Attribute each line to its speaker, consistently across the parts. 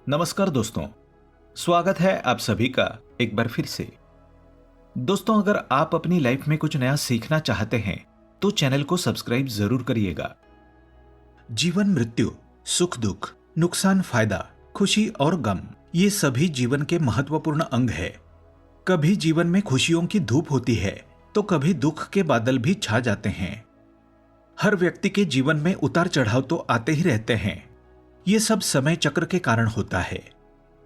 Speaker 1: नमस्कार दोस्तों, स्वागत है आप सभी का एक बार फिर से। दोस्तों, अगर आप अपनी लाइफ में कुछ नया सीखना चाहते हैं तो चैनल को सब्सक्राइब जरूर करिएगा। जीवन मृत्यु, सुख दुख, नुकसान फायदा, खुशी और गम, ये सभी जीवन के महत्वपूर्ण अंग है। कभी जीवन में खुशियों की धूप होती है तो कभी दुख के बादल भी छा जाते हैं। हर व्यक्ति के जीवन में उतार चढ़ाव तो आते ही रहते हैं। ये सब समय चक्र के कारण होता है।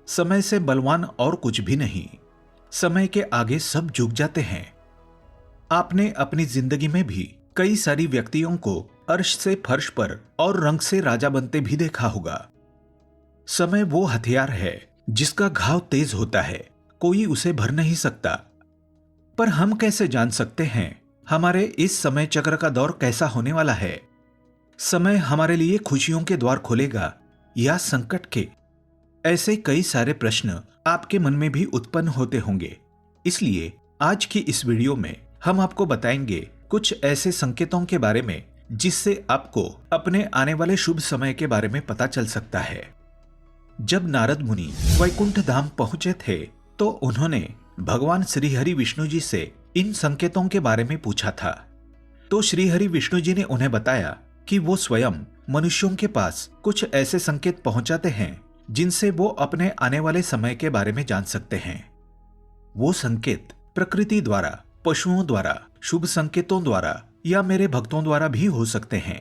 Speaker 1: समय से बलवान और कुछ भी नहीं। समय के आगे सब झुक जाते हैं। आपने अपनी जिंदगी में भी कई सारी व्यक्तियों को अर्श से फर्श पर और रंग से राजा बनते भी देखा होगा। समय वो हथियार है जिसका घाव तेज होता है, कोई उसे भर नहीं सकता। पर हम कैसे जान सकते हैं हमारे इस समय चक्र का दौर कैसा होने वाला है? समय हमारे लिए खुशियों के द्वार खोलेगा या संकट के? ऐसे कई सारे प्रश्न आपके मन में भी उत्पन्न होते होंगे। इसलिए आज की इस वीडियो में हम आपको बताएंगे कुछ ऐसे संकेतों के बारे में जिससे आपको अपने आने वाले शुभ समय के बारे में पता चल सकता है। जब नारद मुनि वैकुंठ धाम पहुंचे थे तो उन्होंने भगवान श्री हरि विष्णु जी से इन संकेतों के बारे में पूछा था। तो श्री हरि विष्णु जी ने उन्हें बताया कि वो स्वयं मनुष्यों के पास कुछ ऐसे संकेत पहुंचाते हैं जिनसे वो अपने आने वाले समय के बारे में जान सकते हैं। वो संकेत प्रकृति द्वारा, पशुओं द्वारा, शुभ संकेतों द्वारा या मेरे भक्तों द्वारा भी हो सकते हैं।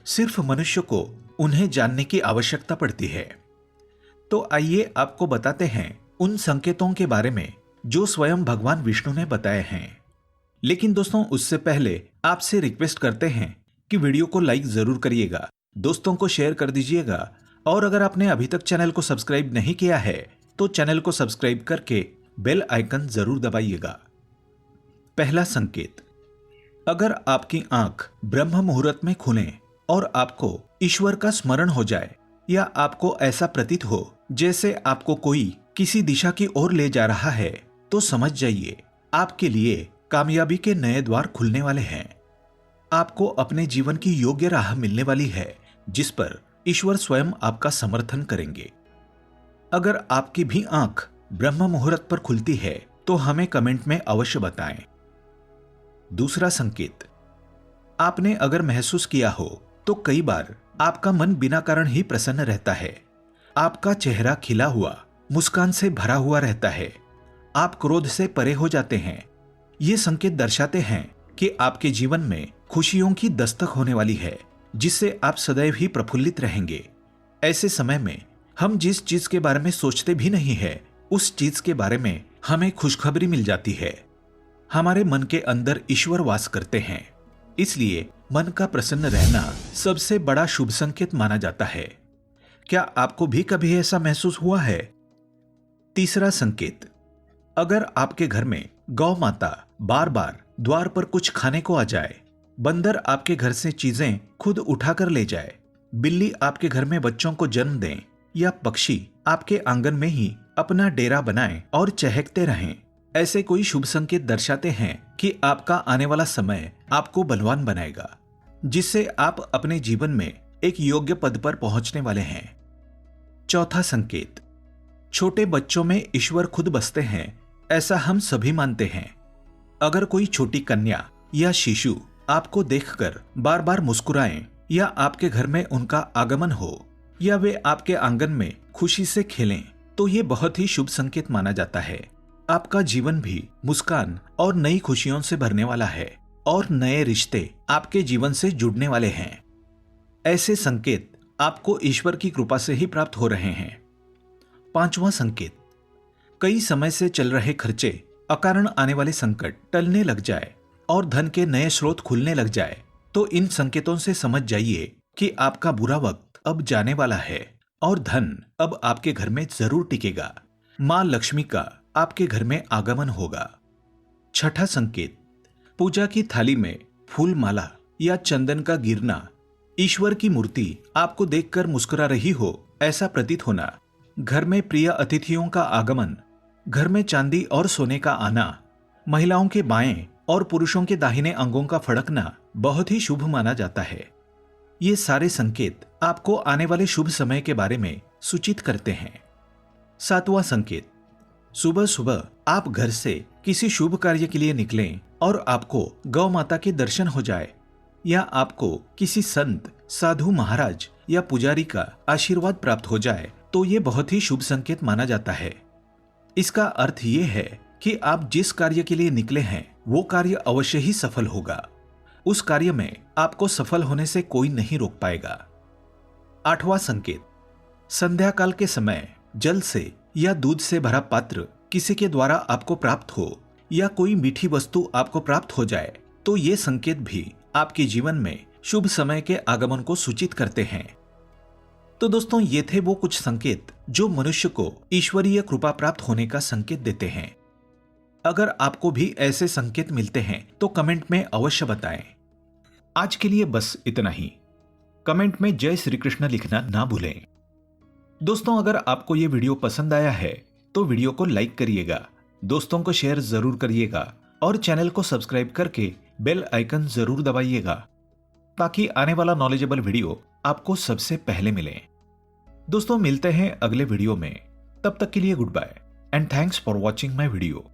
Speaker 1: सिर्फ मनुष्य को उन्हें जानने की आवश्यकता पड़ती है। तो आइए आपको बताते हैं उन संकेतों के बारे में जो स्वयं भगवान विष्णु ने बताए हैं। लेकिन दोस्तों, उससे पहले आपसे रिक्वेस्ट करते हैं कि वीडियो को लाइक जरूर करिएगा, दोस्तों को शेयर कर दीजिएगा और अगर आपने अभी तक चैनल को सब्सक्राइब नहीं किया है तो चैनल को सब्सक्राइब करके बेल आइकन जरूर दबाइएगा। पहला संकेत, अगर आपकी आंख ब्रह्म मुहूर्त में खुले और आपको ईश्वर का स्मरण हो जाए या आपको ऐसा प्रतीत हो जैसे आपको कोई किसी दिशा की ओर ले जा रहा है तो समझ जाइए आपके लिए कामयाबी के नए द्वार खुलने वाले हैं। आपको अपने जीवन की योग्य राह मिलने वाली है जिस पर ईश्वर स्वयं आपका समर्थन करेंगे। अगर आपकी भी आंख ब्रह्म मुहूर्त पर खुलती है तो हमें कमेंट में अवश्य बताएं। दूसरा संकेत, आपने अगर महसूस किया हो तो कई बार आपका मन बिना कारण ही प्रसन्न रहता है। आपका चेहरा खिला हुआ, मुस्कान से भरा हुआ रहता है। आप क्रोध से परे हो जाते हैं। ये संकेत दर्शाते हैं कि आपके जीवन में खुशियों की दस्तक होने वाली है जिससे आप सदैव ही प्रफुल्लित रहेंगे। ऐसे समय में हम जिस चीज के बारे में सोचते भी नहीं है उस चीज के बारे में हमें खुशखबरी मिल जाती है। हमारे मन के अंदर ईश्वर वास करते हैं, इसलिए मन का प्रसन्न रहना सबसे बड़ा शुभ संकेत माना जाता है। क्या आपको भी कभी ऐसा महसूस हुआ है? तीसरा संकेत, अगर आपके घर में गौ माता बार बार द्वार पर कुछ खाने को आ जाए, बंदर आपके घर से चीजें खुद उठाकर ले जाए, बिल्ली आपके घर में बच्चों को जन्म दें या पक्षी आपके आंगन में ही अपना डेरा बनाएं और चहकते रहें, ऐसे कोई शुभ संकेत दर्शाते हैं कि आपका आने वाला समय आपको बलवान बनाएगा जिससे आप अपने जीवन में एक योग्य पद पर पहुंचने वाले हैं। चौथा संकेत, छोटे बच्चों में ईश्वर खुद बसते हैं ऐसा हम सभी मानते हैं। अगर कोई छोटी कन्या या शिशु आपको देखकर बार बार मुस्कुराएं या आपके घर में उनका आगमन हो या वे आपके आंगन में खुशी से खेलें तो ये बहुत ही शुभ संकेत माना जाता है। आपका जीवन भी मुस्कान और नई खुशियों से भरने वाला है और नए रिश्ते आपके जीवन से जुड़ने वाले हैं। ऐसे संकेत आपको ईश्वर की कृपा से ही प्राप्त हो रहे हैं। पांचवां संकेत, कई समय से चल रहे खर्चे, अकारण आने वाले संकट टलने लग जाए और धन के नए स्रोत खुलने लग जाए तो इन संकेतों से समझ जाइए कि आपका बुरा वक्त अब जाने वाला है और धन अब आपके घर में जरूर टिकेगा। मां लक्ष्मी का आपके घर में आगमन होगा। छठा संकेत, पूजा की थाली में फूल माला या चंदन का गिरना, ईश्वर की मूर्ति आपको देखकर मुस्कुरा रही हो ऐसा प्रतीत होना, घर में प्रिय अतिथियों का आगमन, घर में चांदी और सोने का आना, महिलाओं के बाएं और पुरुषों के दाहिने अंगों का फड़कना बहुत ही शुभ माना जाता है। ये सारे संकेत आपको आने वाले शुभ समय के बारे में सूचित करते हैं। 7वां संकेत, सुबह सुबह आप घर से किसी शुभ कार्य के लिए निकलें और आपको गौ माता के दर्शन हो जाए या आपको किसी संत, साधु महाराज या पुजारी का आशीर्वाद प्राप्त हो जाए तो ये बहुत ही शुभ संकेत माना जाता है। इसका अर्थ ये है कि आप जिस कार्य के लिए निकले हैं वो कार्य अवश्य ही सफल होगा। उस कार्य में आपको सफल होने से कोई नहीं रोक पाएगा। 8वां संकेत, संध्या काल के समय जल से या दूध से भरा पात्र किसी के द्वारा आपको प्राप्त हो या कोई मीठी वस्तु आपको प्राप्त हो जाए तो ये संकेत भी आपके जीवन में शुभ समय के आगमन को सूचित करते हैं। तो दोस्तों, ये थे वो कुछ संकेत जो मनुष्य को ईश्वरीय कृपा प्राप्त होने का संकेत देते हैं। अगर आपको भी ऐसे संकेत मिलते हैं तो कमेंट में अवश्य बताएं। आज के लिए बस इतना ही। कमेंट में जय श्री कृष्ण लिखना ना भूलें। दोस्तों, अगर आपको ये वीडियो पसंद आया है तो वीडियो को लाइक करिएगा, दोस्तों को शेयर जरूर करिएगा और चैनल को सब्सक्राइब करके बेल आइकन जरूर दबाइएगा ताकि आने वाला नॉलेजेबल वीडियो आपको सबसे पहले मिले। दोस्तों, मिलते हैं अगले वीडियो में। तब तक के लिए good bye and thanks for watching my video.